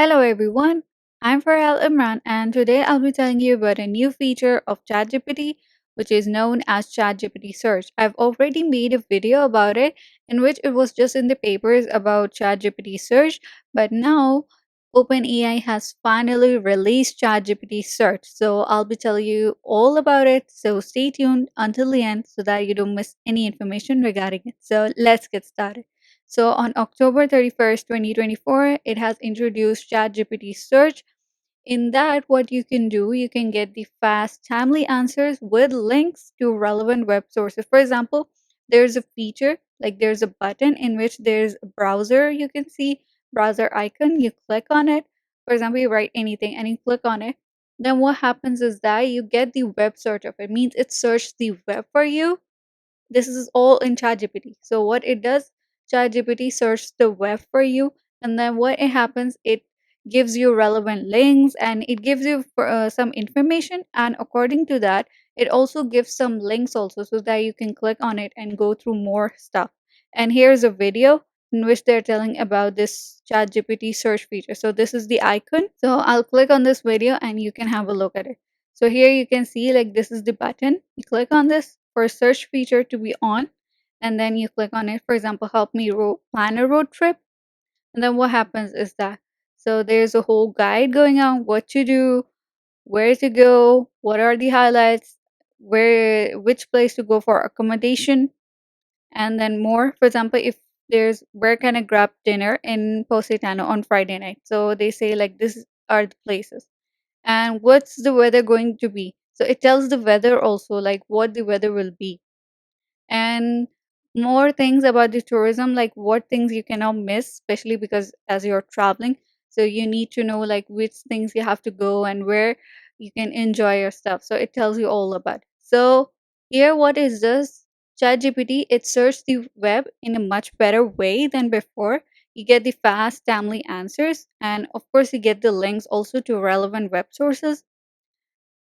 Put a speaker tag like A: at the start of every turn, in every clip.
A: Hello everyone, I'm Farhal Imran and today I'll be telling you about a new feature of ChatGPT which is known as ChatGPT Search. I've already made a video about it in which it was just in the papers about ChatGPT Search, but now OpenAI has finally released ChatGPT Search. So I'll be telling you all about it, so stay tuned until the end so that you don't miss any information regarding it. So let's get started. So on October 31st, 2024, it has introduced ChatGPT Search. In that, what you can do, you can get the fast, timely answers with links to relevant web sources. For example, there's a feature, like there's a button in which there's a browser. You can see browser icon. You click on it. For example, you write anything and you click on it. Then what happens is that you get the web search of it. Means it searched the web for you. This is all in ChatGPT. So what it does, ChatGPT searches the web for you, and then what it happens, it gives you relevant links and it gives you some information, and according to that, it also gives some links also so that you can click on it and go through more stuff. And here's a video in which they're telling about this ChatGPT search feature. So this is the icon. So I'll click on this video and you can have a look at it. So here you can see like this is the button. You click on this for search feature to be on, and then you click on it. For example, help me plan a road trip. And then what happens is that so there's a whole guide going on what to do, where to go, what are the highlights, which place to go for accommodation, and then more. For example, if there's where can I grab dinner in Positano on Friday night? So they say like this are the places and what's the weather going to be. So it tells the weather also, like what the weather will be, and more things about the tourism, like what things you cannot miss, especially because as you're traveling, so you need to know like which things you have to go and where you can enjoy your stuff. So it tells you all about it. So here what is this ChatGPT, it searches the web in a much better way than before. You get the fast timely answers, and of course you get the links also to relevant web sources.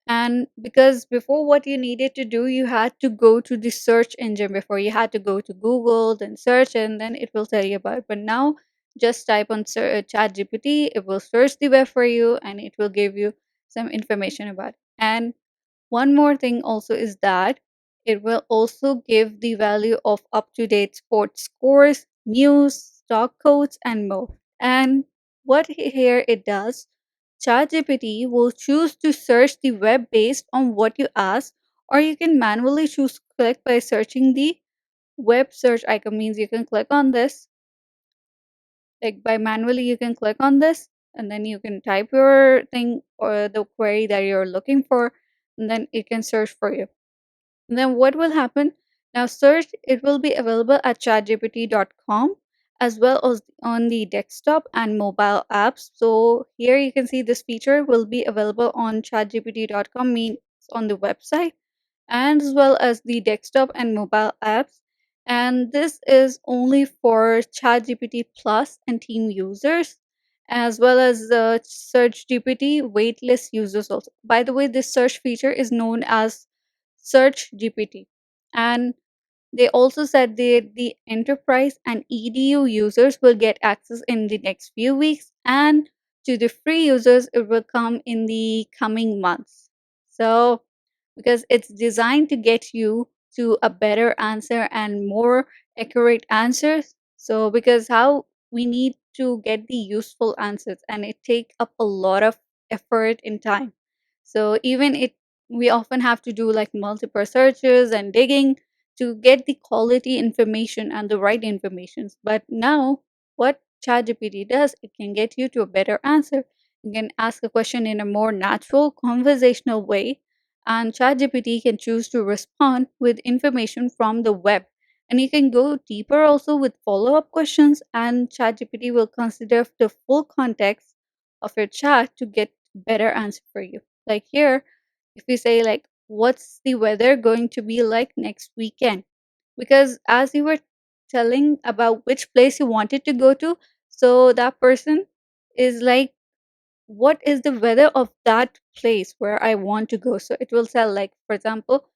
A: And because before, what you needed to do, you had to go to the search engine. Before, you had to go to Google, then search, and then it will tell you about it. But now, just type on ChatGPT, it will search the web for you and it will give you some information about it. And one more thing also is that it will also give the value of up to date sports scores, news, stock codes, and more. And what here it does, ChatGPT will choose to search the web based on what you ask, or you can manually choose click by searching the web search icon. Means you can click on this, like by manually you can click on this, and then you can type your thing or the query that you're looking for, and then it can search for you. And then what will happen? Now search, it will be available at chatgpt.com as well as on the desktop and mobile apps. So here you can see this feature will be available on chatgpt.com, means on the website, and as well as the desktop and mobile apps. And this is only for ChatGPT Plus and team users, as well as the SearchGPT waitlist users also. By the way, this search feature is known as searchGPT. And they also said that the enterprise and EDU users will get access in the next few weeks, and to the free users, it will come in the coming months. So, because it's designed to get you to a better answer and more accurate answers. So, because how we need to get the useful answers, and it take up a lot of effort and time. So, even it we often have to do like multiple searches and digging to get the quality information and the right informations. But now, what ChatGPT does, it can get you to a better answer. You can ask a question in a more natural, conversational way, and ChatGPT can choose to respond with information from the web. And you can go deeper also with follow up questions, and ChatGPT will consider the full context of your chat to get better answer for you. Like here, if we say like what's the weather going to be like next weekend, because as you were telling about which place you wanted to go to, so that person is like what is the weather of that place where I want to go. So it will tell like, for example,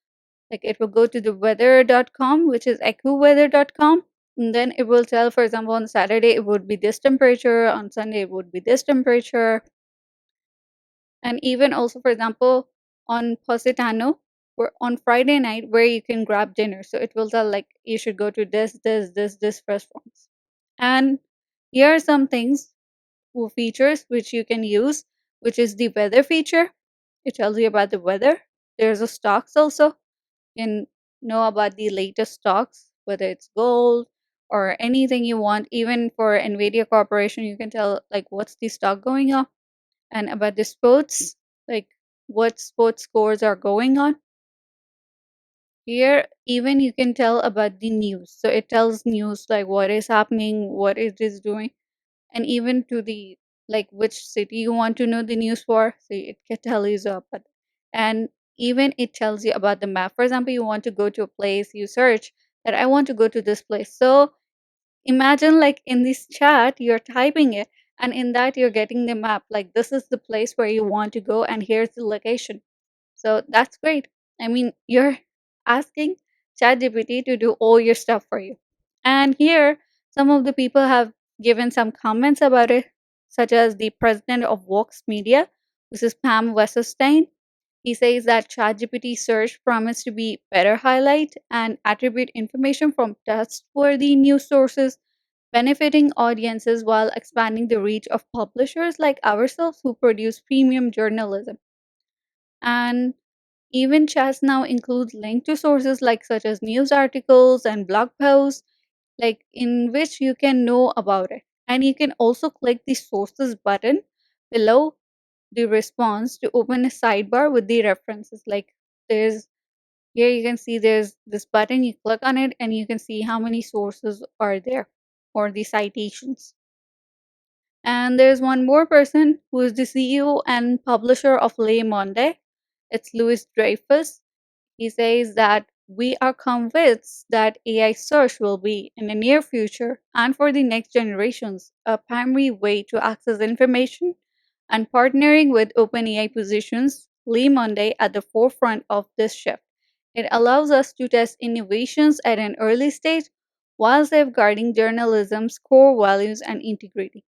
A: like it will go to the weather.com, which is echoweather.com, And then it will tell, for example, on Saturday it would be this temperature, on Sunday it would be this temperature. And even also, for example, on Positano, or on Friday night, where you can grab dinner. So it will tell like you should go to this restaurants. And here are some things or features which you can use, which is the weather feature. It tells you about the weather. There's a stocks also. You can know about the latest stocks, whether it's gold or anything you want. Even for Nvidia Corporation, you can tell like what's the stock going up, and about the sports, like what sports scores are going on. Here, even you can tell about the news. So it tells news like what is happening, what it is doing, and even to the like which city you want to know the news for. So it can tell you so about. And even it tells you about the map. For example, you want to go to a place, you search that I want to go to this place. So imagine like in this chat, you're typing it, and in that you're getting the map. Like this is the place where you want to go, and here's the location. So that's great. I mean, you're asking ChatGPT to do all your stuff for you. And here, some of the people have given some comments about it, such as the president of Vox Media, this is Pam Wesselstein. He says that ChatGPT Search promised to be better highlight and attribute information from trustworthy news sources, benefiting audiences while expanding the reach of publishers like ourselves who produce premium journalism. And even chats now include links to sources like such as news articles and blog posts, like in which you can know about it. And you can also click the sources button below the response to open a sidebar with the references. Like there's here you can see there's this button, you click on it and you can see how many sources are there or the citations. And there's one more person who is the CEO and publisher of Le Monde. It's Louis Dreyfus. He says that we are convinced that AI search will be, in the near future and for the next generations, a primary way to access information, and partnering with OpenAI positions Le Monde at the forefront of this shift. It allows us to test innovations at an early stage while safeguarding journalism's core values and integrity.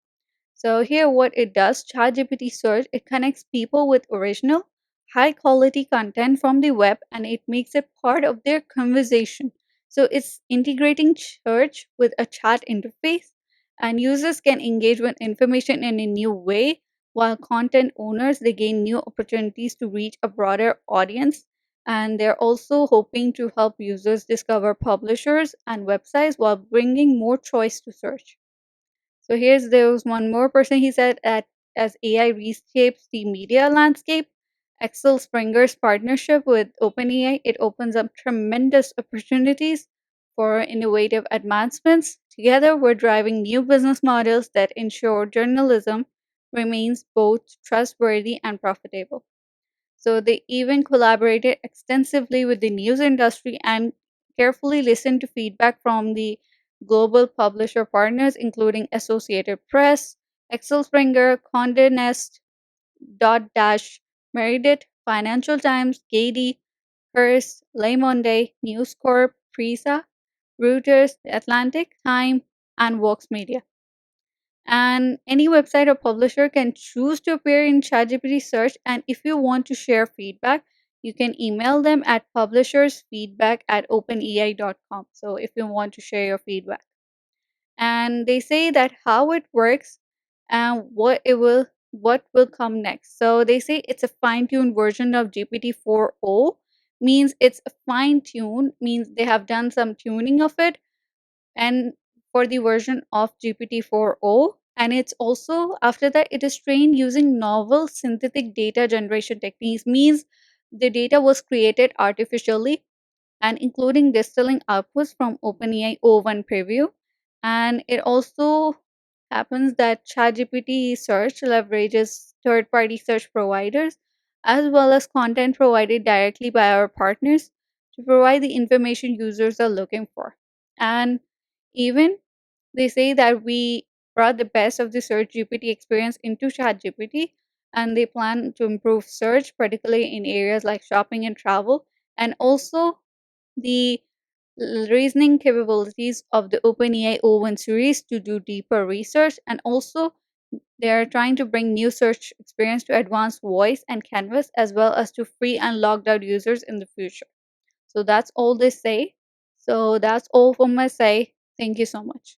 A: So here what it does, ChatGPT Search, it connects people with original, high quality content from the web and it makes it part of their conversation. So it's integrating search with a chat interface and users can engage with information in a new way while content owners they gain new opportunities to reach a broader audience, and they're also hoping to help users discover publishers and websites while bringing more choice to search. So there was one more person. He said that as AI reshapes the media landscape, Axel Springer's partnership with OpenAI it opens up tremendous opportunities for innovative advancements. Together, we're driving new business models that ensure journalism remains both trustworthy and profitable. So they even collaborated extensively with the news industry and carefully listened to feedback from the global publisher partners, including Associated Press, Axel Springer, Condé Nast, Dot Dash, Meredith, Financial Times, Getty, Hearst, Le Monde, News Corp, Prisa, Reuters, The Atlantic, Time, and Vox Media. And any website or publisher can choose to appear in ChatGPT search. And if you want to share feedback, you can email them at publishersfeedback@openai.com. So if you want to share your feedback. And they say that how it works and what will come next. So they say it's a fine-tuned version of GPT 4.0, means it's a fine-tuned, means they have done some tuning of it and for the version of GPT 4.0. And it's also after that it is trained using novel synthetic data generation techniques, means the data was created artificially and including distilling outputs from OpenAI O1 preview. And it also happens that ChatGPT search leverages third-party search providers as well as content provided directly by our partners to provide the information users are looking for. And even they say that we brought the best of the Search GPT experience into ChatGPT, and they plan to improve search, particularly in areas like shopping and travel, and also the reasoning capabilities of the OpenAI O1 series to do deeper research, and also they are trying to bring new search experience to advanced voice and canvas as well as to free and logged out users in the future. So that's all they say. So that's all from my side. Thank you so much.